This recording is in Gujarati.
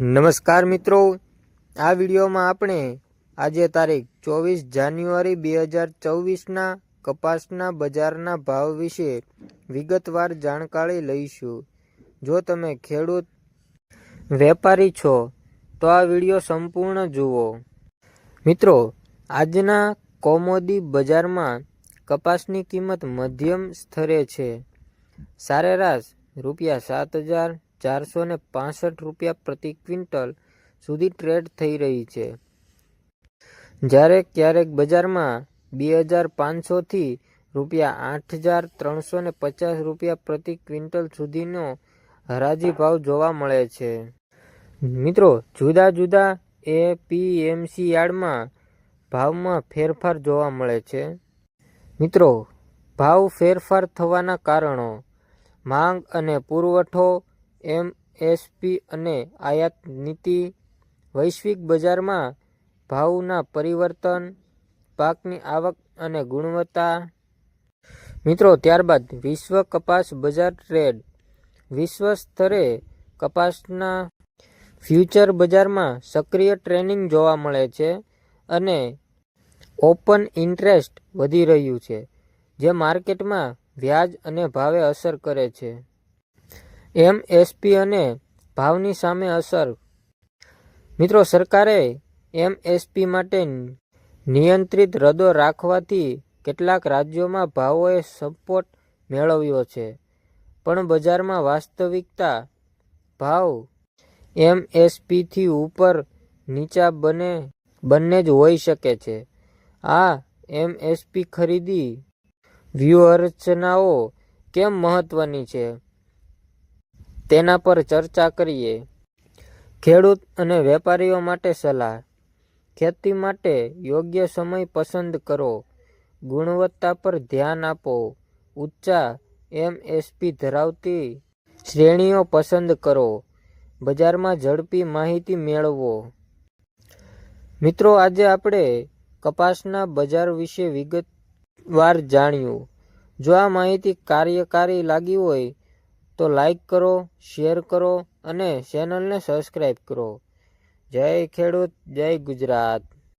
નમસ્કાર મિત્રો, આ વિડીયોમાં આપણે આજે તારીખ 24 જાન્યુઆરી 2024ના કપાસના બજારના ભાવ વિશે વિગતવાર જાણકારી લઈશું। જો તમે ખેડૂત વેપારી છો તો આ વિડીયો સંપૂર્ણ જુઓ। મિત્રો, આજના કોમોદી બજારમાં કપાસની કિંમત મધ્યમ સ્તરે છે। સરેરાશ ₹7,465 પ્રતિ ક્વિન્ટલ સુધી ટ્રેડ થઈ રહી છે, જ્યારે ક્યારેક બજારમાં ₹2,500 થી ₹8,350 પ્રતિ ક્વિન્ટલ સુધીનો હરાજી ભાવ જોવા મળે છે। મિત્રો, જુદા જુદા એપીએમસી યાર્ડમાં ભાવમાં ફેરફાર જોવા મળે છે। મિત્રો, ભાવ ફેરફાર થવાના કારણો: માંગ અને પુરવઠો, એમએસપી અને આયાત નીતિ, વૈશ્વિક બજારમાં ભાવના પરિવર્તન, પાકની આવક અને ગુણવત્તા। મિત્રો, ત્યારબાદ વિશ્વ કપાસ બજાર ટ્રેડ। વિશ્વ સ્તરે કપાસના ફ્યુચર બજારમાં સક્રિય ટ્રેડિંગ જોવા મળે છે અને ઓપન ઇન્ટરેસ્ટ વધી રહ્યું છે, જે માર્કેટમાં વ્યાજ અને ભાવે અસર કરે છે। એમએસપી અને ભાવની સામે અસર: મિત્રો, સરકારે એમએસપી માટે નિયંત્રિત દરો રાખવાથી કેટલાક રાજ્યોમાં ભાવોએ સપોર્ટ મેળવ્યો છે, પણ બજારમાં વાસ્તવિકતા ભાવ એમએસપીથી ઉપર નીચા બંને જ હોઈ શકે છે। આ એમએસપી ખરીદી વ્યૂહરચનાઓ કેમ મહત્વની છે તેના પર ચર્ચા કરીએ। ખેડૂત અને વેપારીઓ માટે સલાહ: ખેતી માટે યોગ્ય સમય પસંદ કરો, ગુણવત્તા પર ધ્યાન આપો, ઊંચા એમએસપી ધરાવતી શ્રેણીઓ પસંદ કરો, બજારમાં ઝડપી માહિતી મેળવો। મિત્રો, આજે આપણે કપાસના બજાર વિશે વિગતવાર જાણ્યું। જો આ માહિતી કાર્યકારી લાગી હોય તો લાઈક કરો, શેર કરો અને ચેનલને સબસ્ક્રાઇબ કરો। જય ખેડૂત, જય ગુજરાત।